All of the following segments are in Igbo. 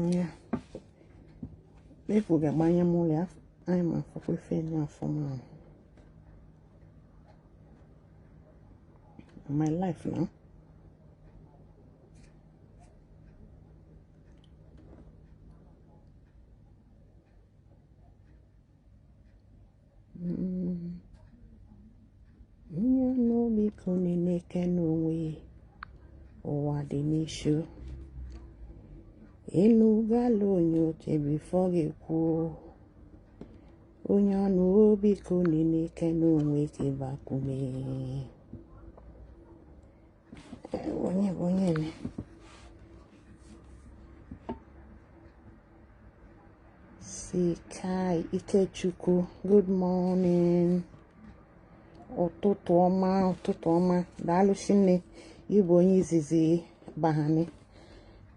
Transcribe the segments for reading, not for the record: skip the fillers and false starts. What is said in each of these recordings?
Yeah. If we get my money, I'm a fucking fan from my life now. No be kuni no way. Or the issue. Enu galo nyote before you go. Onya no be kuni no way ke bakume. Onye. Sikai Ikechukwu, good morning. Ụtụtụ ọma. Daalụ Chineke, ịbụ onye izizi bahani.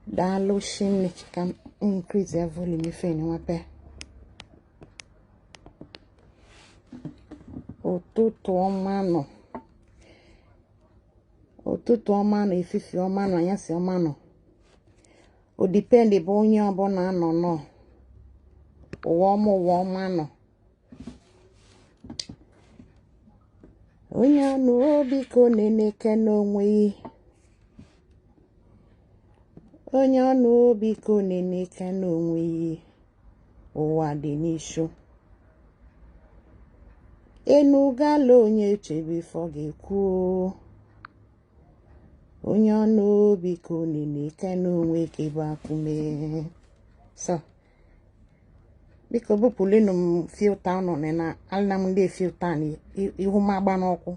Daalụ Chineke ka increase volume ife ni wape. Ụtụtụ ọma nọ, ififi ọma nọ, anyasị ọma nọ. O depend bụ onye ọbụla nọ. Ụwa ọma nọ. Onye ọnụ obi ka ọ na-eneke n'onwe ya. Onye ọnụ obi ka ọ na-eneke n'onwe ya. Ụwa dị n'ishu. Enu gala onye echebe ifo ga-ekwu. Onye ọnụ obi ka ọ na-eneke n'onwe ka ebe akwụme. So. Biko bupulinu m filter nọ na alna m ndị filter ni ihu m agba n'ọkụ.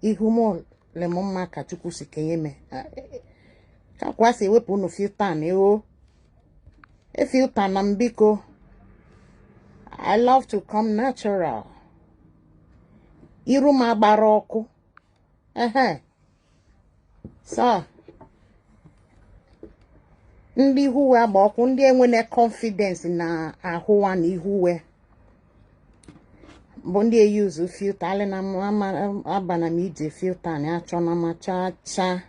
Ihu m le m mma ka Chukwu si kenye me. Ka kwa si wepụ unu filter ni o. Filter na m biko. I love to come natural. Iru m agbara ọkụ. So ndị ihuwe agba ọkụ, ndị enwene confidence na ahụwa na ihuwe bụ ndị eyuzu filter. Ali na abana m ije filter na achọ na ma cha.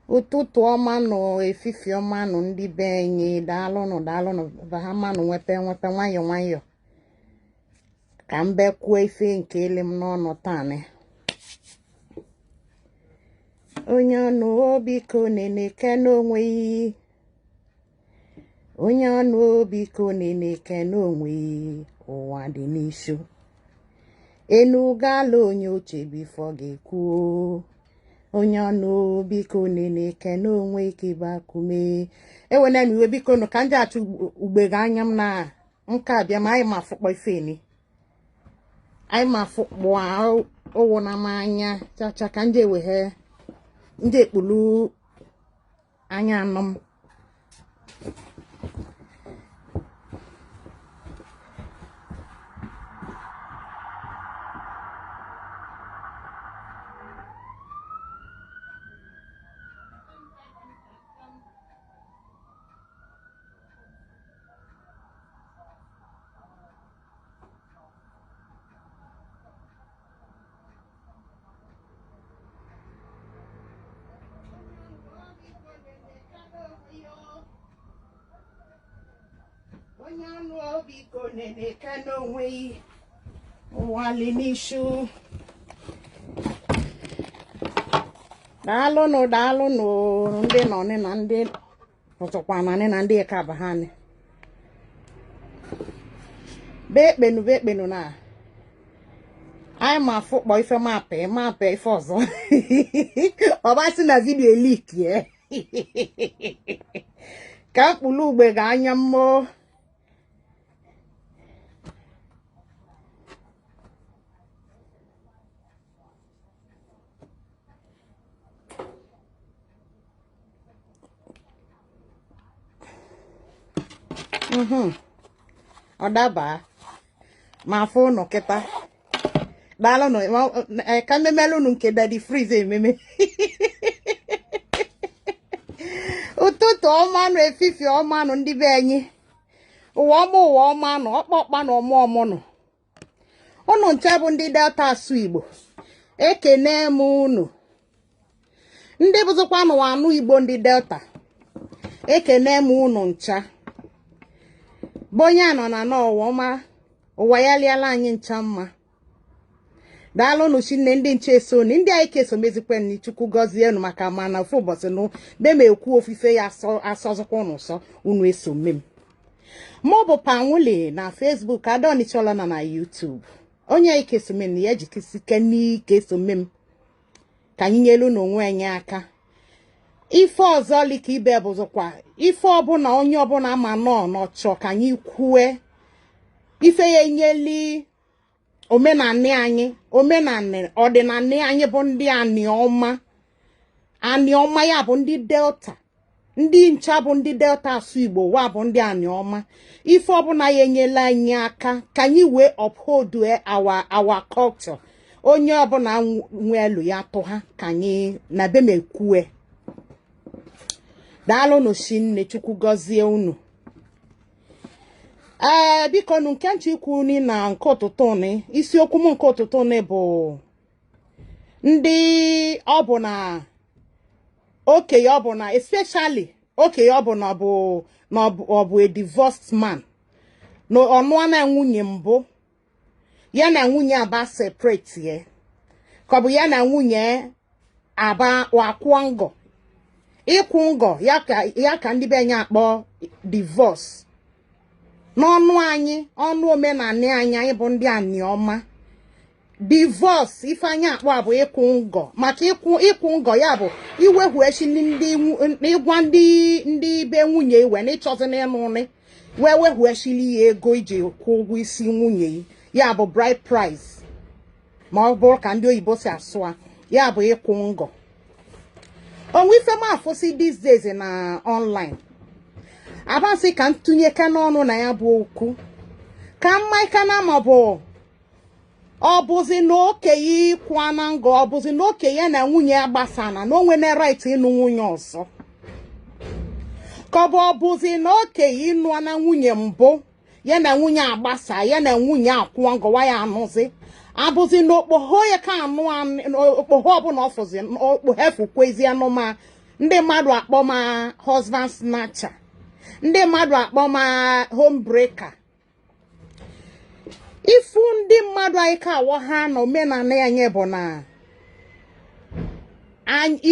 Ụtụtụ ọma nọ, efifi ọma nọ ndị be enyi. Daalụnụ ha manụ nwepe nwayọ ka mbe kwuo ife nke ele m n'ọnụ taanị. Onye ọnụ obi ka ọ na-eneke n'onwe ya. Onye ọnụ obi ka ọ na-eneke n'onwe ya. Ụwa dị n'ishu. Enu gala onye oche bifo ga-ekwu. Onye ọnụ obi ka ọ na-eneke n'onwe ka ibe akume. Ewena iwe biko nụ ka ndị achụ ugbega anya m na nka abịa ma anyị ma fụkpọ ife ni. Anyị ma fụkpọ owo na m anya chacha ka ndị eweghe ndị ekpulu anya anọ m. Onye ọnụ obi ka ọ na-eneke n'onwe ya. Ụwa dị n'ishu. Daalụnụ ndị nọ na ndị ọtọkwa na ndị ekabahani. Bekpenu na anyị ma fụkpọ ife mapụ ife ọzọ. Ọbasị na vidio elik ye. Ka mkpụrụ ugbe ga anya mmụọ. Ọ daba ma afọ ụnọ kịta. Daalụnụ ka mmemelu unu nke Daddy Freeze ememe. Ụtụtụ ọma nọ, efifi ọma nọ ndị be anyị. Ụwa ọma nọ, ọkpọkpa na ọmụ nọ. Unu nche bụ ndị Delta asụ Igbo. Ekene m unu. Ndị bụzikwa nụ anụ Igbo ndị Delta. ekene m unu ncha bonya nọ na n'ọwọma ụwa ya liala anyị ncha mma daalụ nụ chinne ndị nche so ndị anyị keso mezikwe ni chukwu gọzie unu maka mana ofu ụbọchị nụ be ma ekwu ofufe ya asọzụkwa unu sọ unu eso mem mụ bụ Panwule na Facebook ada ONICHA-OLONA na YouTube onye anyị keso mem ya jikisike n'ike so mem ka anyị nyelu n'onwe anyị aka ife ọzọ lika ibe bụzụkwa ife ọbụla onye ọbụla ma nọ n'ọchọ ka anyị kwue ife ya enyeli omenani anyị omenani ọdịnani anyị bụ ndị aniọma ya bụ ndị Delta ndị ncha bụ ndị Delta asụ Igbo wa bụ ndị aniọma ife ọbụla ya enyela anyị aka ka anyị wee uphold our culture onye ọbụla nwelu ya tụ ha ka anyị na be mekwue daalụ n'oshinne chukwu gọzie unu biko nụ nke nche ikwu ni na nke ụtụtụ ni isiokwu m nke ụtụtụ ni bụ ndị ọ bụ na okenye ọ bụ na especially okenye ọ bụ na ọ bụ a divorced man na ọnụa na nwunye mbụ ya na nwunye aba separate ye ka ọ bụ ya na nwunye aba wakwụọ ngọ ịkwụ ngọ ya ka ndị be anyị akpọ divorce n'ọnụ anyị ọnụ omenani anyị bụ ndị aniọma divorce ife anyị akpọ abụ ịkwụ ngọ maka ịkwụ ngọ ya bụ iwehuechili ịgwa ndị be nwunye iwe na ịchọzi n'ịnụ ụnị wee wehuechili ya ego iji kwụ ụgwọ isi nwunye ya bụ bride price ma ọ bụrụ ka ndị oyibo si asụ ya bụ ịkwụ ngọ onwe ife m afụsi these days na online abansị ka ntụnye ka n'ọnụ na ya bụ okwu ka mma ika na ma bụ ọ bụzi na okenye ịkwụ na ngọ ọ bụzi na okenye na nwunye agbasana na onwe na right ịnụ nwunye ọzọ ka ọ bụzi na okenye ịnụ na nwunye mbụ ya na nwunye agbasa ya na nwunye akwụọ ngọwa ya anụzi abụzi na okpogho ya ka anụ okpogho ọbụla ọfụzi okpogho efukwezi anụma ndị mmadụ akpọ ma husband snatcher ndị mmadụ akpọ ma homebreaker ifu ndị mmadụ anyị ka awọ ha na omenala anyị bụ na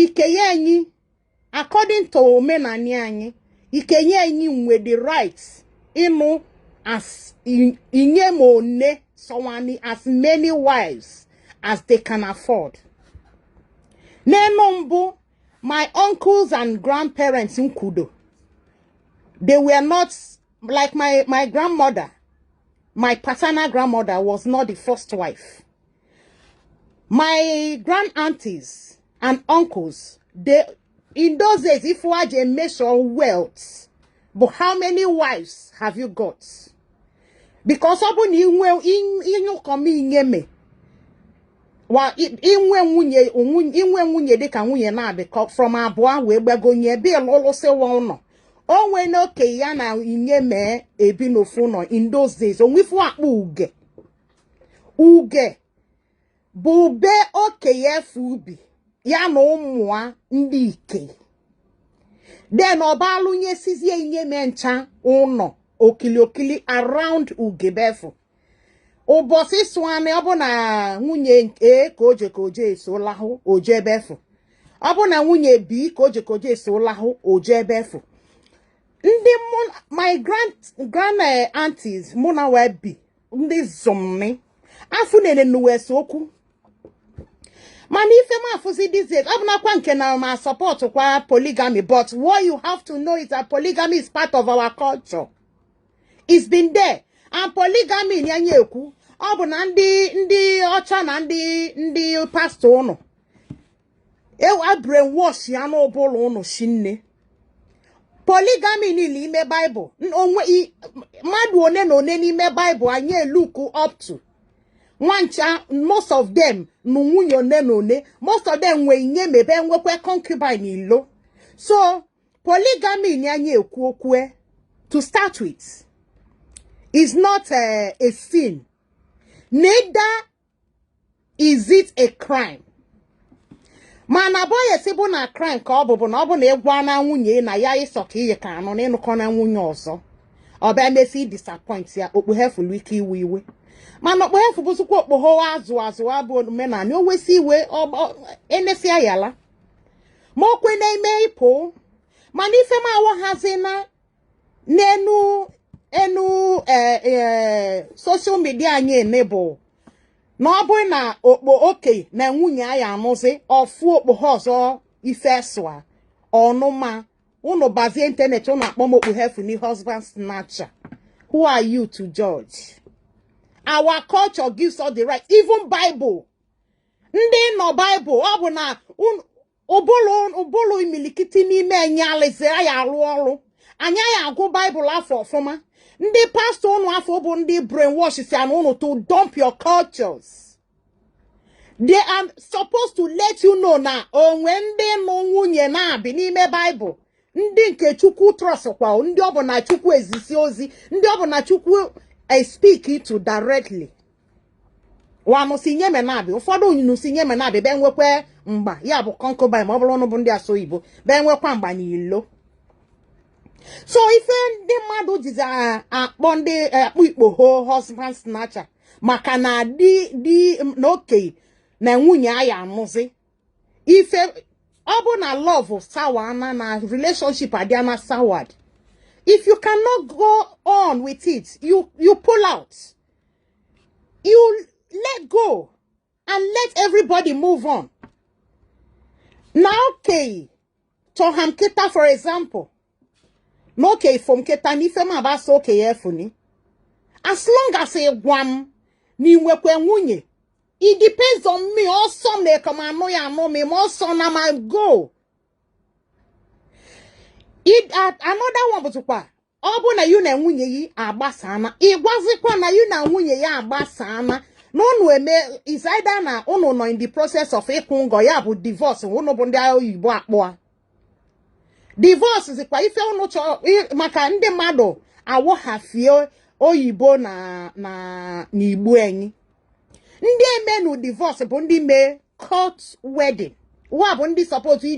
ikenye anyị according to omenala anyị ikenye anyị nwe the right ịnụ as inye ma one someone as many wives as they can afford. N'enu mbụ my uncles and grandparents nkudo they were not like my grandmother. My paternal grandmother was not the first wife. My grand aunties and uncles, they in those days, if we had a measure wealth, but how many wives have you got? Because ọbụ na inwe komi inyeme wa inwe nwunye dịka nwunye na-abịa from abụọ wee gbagonye ebe lụlụsịwa ụnọ onwe na oke ya na inyeme ebi n'ofu nọ in those days onwifu akpụ uge bụ be oke ya efu ubi ya na ụmụa ndị ike then ọba alụnye sizie inyeme ncha ụnọ okili around ugebefu ụbọchị sụanị ọ bụ na nwunye ka oje eso lahụ ojebefu ọ bụ na nwunye bi ka oje eso lahụ ojebefu ndị my grand aunties mụ na wee bi ndị zụmni afụ nene nuwesi okwu mana ife m afụzi these days ọ bụ nakwa nke na ma support kwa polygamy but what you have to know is that polygamy is part of our culture. It's been there and polygamy ni anya ekwu ọ bụ na ndị ọcha na ndị pastor ụnụ ewa brainwash ya n'ụbụlụ ụnụ shinne polygamy niile ime Bible onwe mmadụ one na one n'ime Bible anyị look up to nwancha most of them nu nwunye one na one most of them nwe inye mebe nwekwe concubine ilo so polygamy ni anya ekwu okwu to start with is not a sin. Neither is it a crime. Mana boy esibu na crank obubu na obu na egwa na nwunye na ya iso ka iye ka anu na ịnụkọ na nwunye ọzọ. Oba mesi disappoint ya okpuhefu ike iwe. Mana okpuhefu bụsukwa okpoho azụ abụ mena na owesi iwe enesi ayala. Ma okwe na ime ipo. Mana ife ma awahazi na n'enu social media anyị enable. Na ọ bụrụ na oke na nwunye ya anụzi ofu okpogho ọzọ ife swa ọnụma unu bazie internet unu akpọm okpughefu ni husband snatcher. Who are you to judge? Our culture gives us the right. Even Bible. Ndị no Bible ọ bụ na ụbụlụ imilikiti n'ime enye alaeze ya arụ ọrụ. Anya ya agụ Bible afọ ọfụma. Ndị pastor unu afọ bụ ndị brainwash si anu unu to dump your cultures. They are supposed to let you know na onwe ndị nụ nwunye na-abị n'ime Bible. Ndị nke Chukwu trust kwa ndị ọ bụ na Chukwu ezisi ozi, ndị ọ bụ na Chukwu speak to directly. Wanu sinye menabi, ụfọdụ onyinu sinye menabi be nwekwe mgba, ya bụ concubine ma ọ bụrụ bụ ndị asọ Igbo, be nwekwa mgba n'ilo. So ife ndị mmadụ jizi akpọ ndị akpụ ikpogho husband snatcher maka na di n'oke na nwunye ya anụzi. Ife ọ bụ na love sawana na relationship adiana soured. If you cannot go on with it, you pull out. You let go and let everybody move on. Now, okay, Toham Keta, for example. No, okay, from Keta, ni fema ba so okay, efuni. As long as a guam, ni mwekwe nwunye. It depends on me. Also, me come and know ya know me. Also, na my go. Another one butukwa. Obu na yu na nwunye yi agbasana. Igwazikwa na yu na nwunye ya agbasana. No eme is either na unu no in the process of ikungo ya bu divorce. Unu bu ndi oyibo akpoa. Divorce zikwa ife unu cho maka ndị mmadụ awo hafie oyibo na igbo enyi. Ndị emenu divorce bụ ndị me court wedding. Wa bụ ndị suppose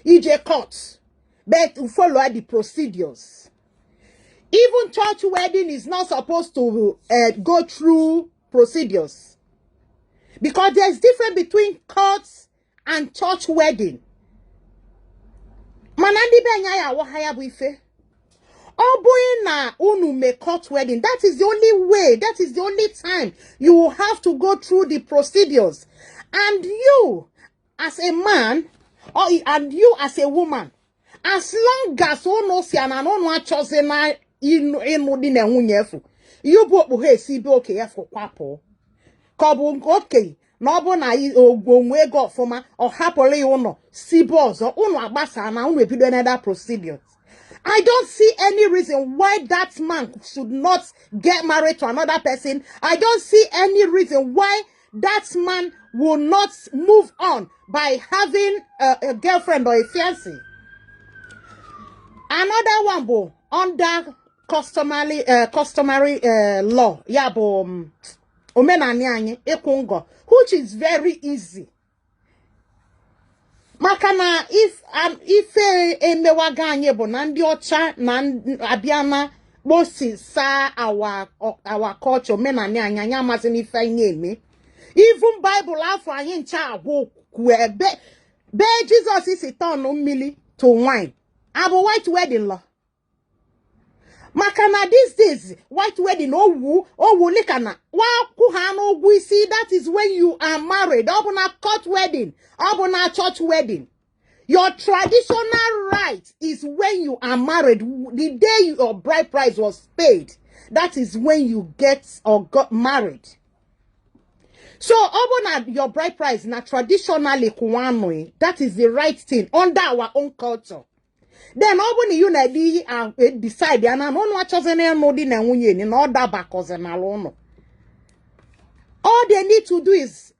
ije court. But follow the procedures. Even church wedding is not supposed to go through procedures. Because there's difference between courts and church wedding. Manandi benya ya wahaya bu ife. Oboy na unu me court wedding. That is the only way. That is the only time you will have to go through the procedures. And you, as a man, and you as a woman, as long as ono si anano achose na inu di na nwunye efu, you bo he si be okay efu kwapo. Kobu okay, na obo na onwe go ofuma or happily uno si bo ozo unu agbasa na unu ebido another procedure. I don't see any reason why that man should not get married to another person. I don't see any reason why that man will not move on by having a girlfriend or a fiancé. Another one, bo, under customary law, yeah, bo, omenanyanye ekungo, which is very easy. Makana if emewaganye bo na ndi ocha na abiana bosi sa our culture omenanyanya nya mazini ife nyeme. Even Bible afọ anyị ncha agwụ kwebe be Jesus isi turn mmili to wine. Abo white wedding law. Makana these days white wedding owu likana wa kuha no ogwu isi. That is when you are married. Obuna court wedding, obuna church wedding. Your traditional right is when you are married. The day your bride price was paid, that is when you get or got married. So, obona your bride price na traditionally kuwanoi. That is the right thing under our own culture. Then oboni you na decide ya na no achoze na no di na nwunye ni na oda bakoze na lono. All they need to do is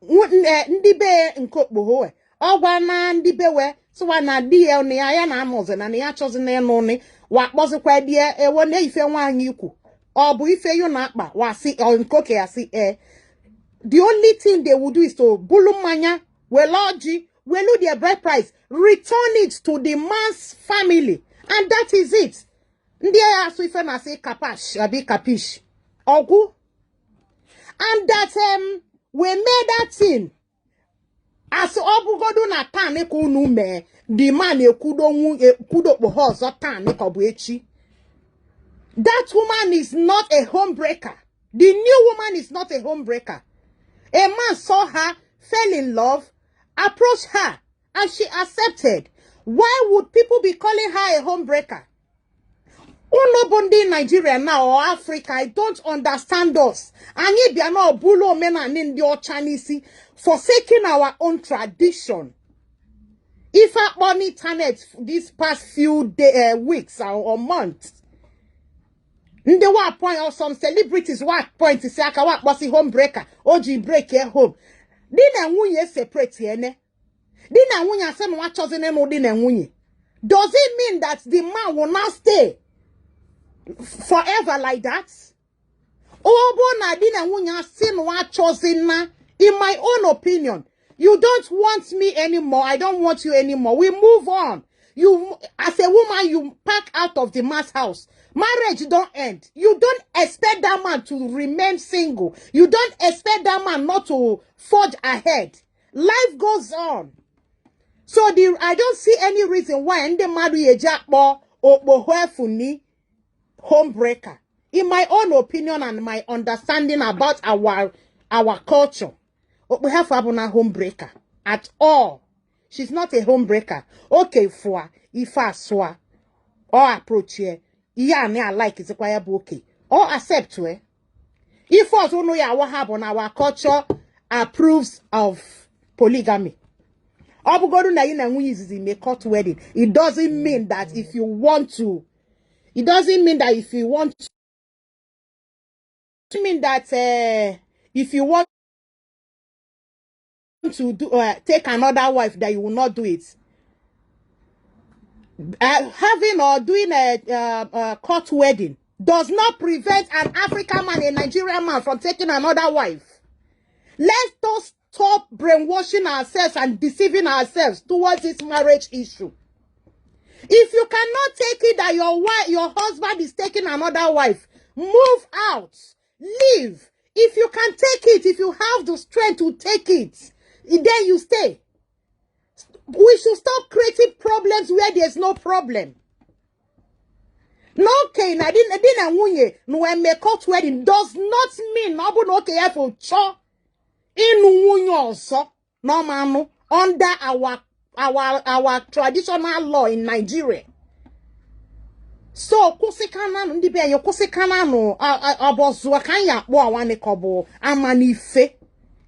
ndi be nkokpoho ogwa na ndi bewe so wa na di ya na ya na amoze na ya achoze na no ni wa kpozikwa di ewo na ife nwanyi ikwu. Obu ife you na akpa wa si nkoke ya si the only thing they will do is to bulu manya weloji we lose their bride price, return it to the man's family, and that is it. Ndia aswife na say kapash, abi kapish. Ogu. And that we made that thing. As obugodo na tan ne ko nu me, the man kudo bohozo tan ne ko buechi. That woman is not a homebreaker. The new woman is not a homebreaker. A man saw her, fell in love, approached her, and she accepted. Why would people be calling her a homebreaker? Nobody in Nigeria now or Africa, I don't understand us. And if you are not bulo men and in your Chinese, forsaking our own tradition. If I on internet these past few weeks or months, the one point or some celebrities what point to say what was a homebreaker, OG break your home. Dina wunye separate yene. Dina wunye asem wa chosen no dina wunye. Does it mean that the man will not stay forever like that? Obo na dina wunye asem wa chosen na. In my own opinion, you don't want me anymore. I don't want you anymore. We move on. You, as a woman, you pack out of the man's house. Marriage don't end. You don't expect that man to remain single. You don't expect that man not to forge ahead. Life goes on. So I don't see any reason why the marry a jackbo or bohefuni homebreaker. In my own opinion and my understanding about our culture, we have Abuna homebreaker at all. She's not a homebreaker. Okay, for if I saw or approach here, yeah, I like it's quite okay. Or accept to if us know ya what happen, our culture approves of polygamy. It doesn't mean that if you want to, it doesn't mean that if you want to, it mean that if you want to do take another wife that you will not do it. Having or doing a court wedding does not prevent an African man, a Nigerian man, from taking another wife. Let's just stop brainwashing ourselves and deceiving ourselves towards this marriage issue. If you cannot take it that your husband is taking another wife, move out, leave. If you can take it, if you have the strength to take it, then you stay. We should stop creating problems where there's no problem. No, okay, I didn't no when me court wedding does not mean no okay for cho in also no manu under our traditional law in Nigeria. So kusikana ndi be yo kusikana no abozo kan ya kpo awane kobo amanife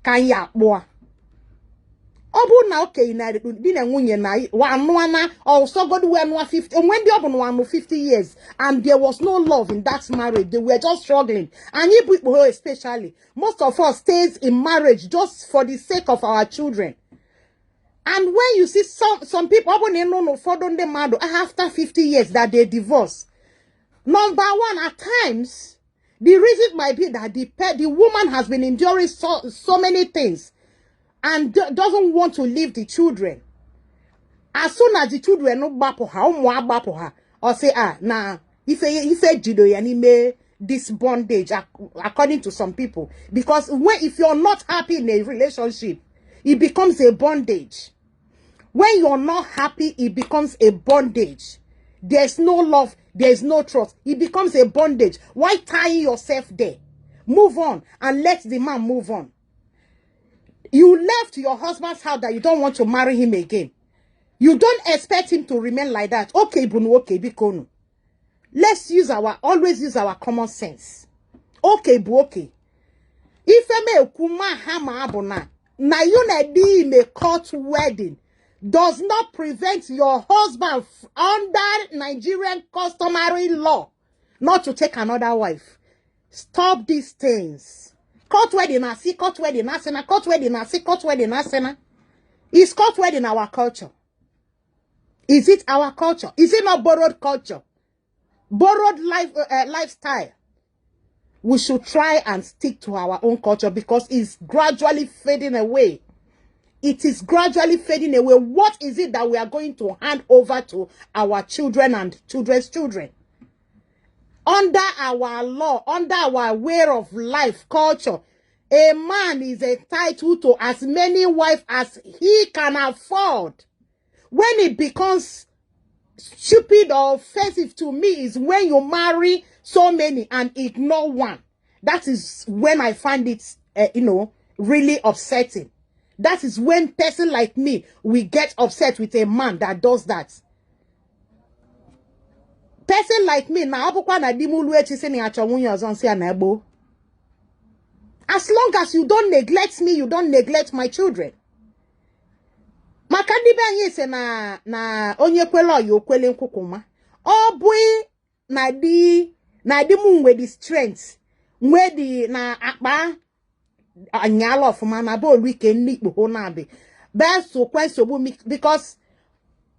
kan ya kpo. Obu na okay na di na nwunye na one also God we no 50 when the obu no 50 years and there was no love in that marriage. They were just struggling. And you people especially, most of us stays in marriage just for the sake of our children. And when you see some people after 50 years that they divorce, number one, at times the reason might be that the woman has been enduring so many things and doesn't want to leave the children. As soon as the children no bapo her, or say if judo anime this bondage according to some people, because if you're not happy in a relationship, it becomes a bondage. When you're not happy, it becomes a bondage. There's no love, there's no trust. It becomes a bondage. Why tie yourself there? Move on and let the man move on. You left your husband's house that you don't want to marry him again. You don't expect him to remain like that. Okay, bunu, okay, bikonu. Let's always use our common sense. Okay, bu, okay. If I me kuma hama abona, na you na di me court wedding does not prevent your husband under Nigerian customary law not to take another wife. Stop these things. Court wedding, I see court wedding, I see court wedding, I see court wedding, I see. Is court wedding our culture? Is it our culture? Is it not borrowed culture? Borrowed lifestyle? We should try and stick to our own culture because it's gradually fading away. it is gradually fading away. What is it that we are going to hand over to our children and children's children? Under our law, under our way of life, culture, a man is entitled to as many wives as he can afford. When it becomes stupid or offensive to me is when you marry so many and ignore one. That is when I find it, really upsetting. That is when person like me, we get upset with a man that does that. Person like me, as long as you don't neglect me, you don't neglect my children. Makandi benye se na onye kwelo yo kwele nkukuma. Oh boy, na di mu with the strength. Mwe di na akpa anyalo of man abo weekend ni ikpo na be. Best so kwensobu because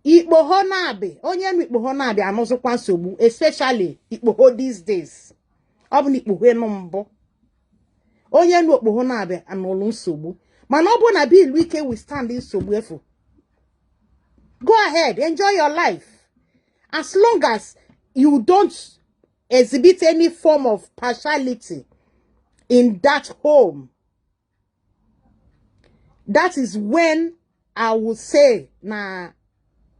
ikpo ho na be. Onye nu ikpo ho na be anozo kwensobu, especially ikpo ho these days. Obu ni ikpo ho no mbo. Onye nu ikpo ho na be anolu nsobu. Man obu na be weekend we stand in sobu efo. Go ahead, enjoy your life. As long as you don't exhibit any form of partiality in that home, that is when I would say, na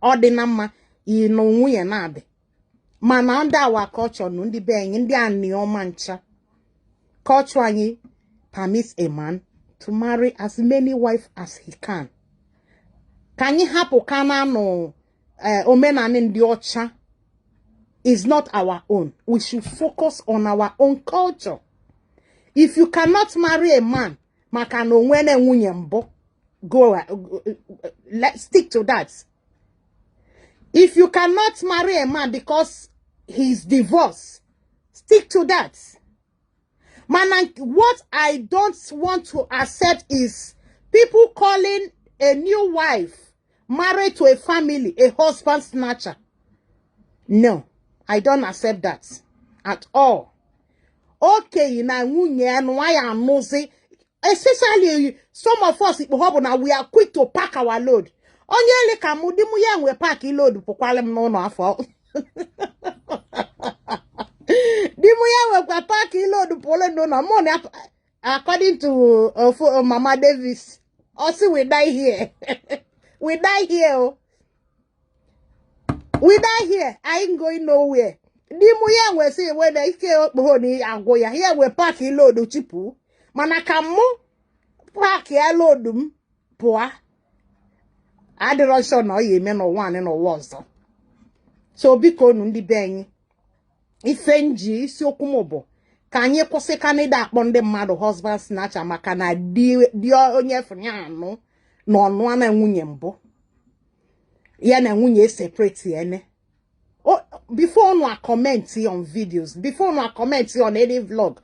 ordinama, you know, we are man under our culture, nundi bang, Indian mancha. Culture permits a man to marry as many wives as he can. Can you hapo kana no omena ndi ocha is not our own. We should focus on our own culture. If you cannot marry a man, makano nwene nwunye mbo, let's stick to that. If you cannot marry a man because he's divorced, stick to that. Man, what I don't want to accept is people calling a new wife married to a family a husband snatcher. No, I don't accept that at all. Okay, na nwunye anu I am nosy. Especially some of us we are quick to pack our load. Onye le kamu di mu ya we pack load pokwale m no afọ. Di mu ya we pack load pole no money according to Mama Davis. Also we die here. We die here. We die here. I ain't going nowhere. Dimu we say when I care honi agoya here we pack load chipu. Manakamu pack ya loadum poa. I don't show no ye men or one and or was. So biko nundi benyi. Ifenji si okumobo. Kanye kose Canada bonde mado husband snatcher makana di onye fnyano. No na nwunye mbo ya na nwunye separate ene. Oh, before no comment on videos, before no comment on any vlog,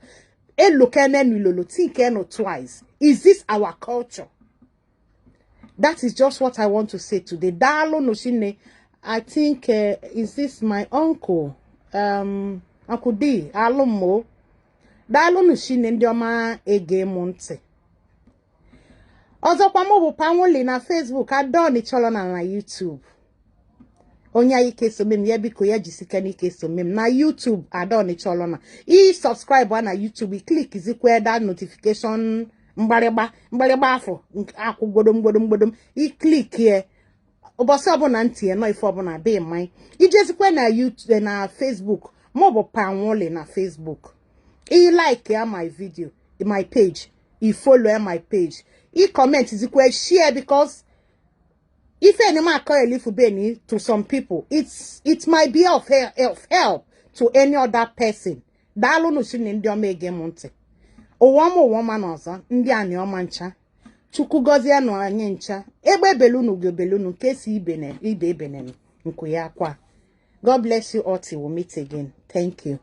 look think twice. Is this our culture? That is just what I want to say today. Dalo no shine, I think is this my uncle Uncle D alomo. Dalo no shine ndioma ege monte. Ozo kwa mobu pamuli na Facebook ONICHA-OLONA na YouTube. Onya ike so mem ye biko ya jisika ni ike so mem na YouTube ONICHA-OLONA. I subscribe na YouTube, click izikwe that notification mbareba afo akwu godom. I click here. Obosi obona ntie no ifo obona be mine. I jezikwe na YouTube na Facebook, mobu pamuli na Facebook. I like my video, my page. I follow my page. I comment is equal share because if any man call a little benny to some people, it might be of help to any other person. Dalo no shin in the mege monte. O one more woman also, Indian your mancha. Chukugozia no anyencha. Ebe belunu kesi ibe benen. Nkuyakwa. God bless you all till we meet again. Thank you.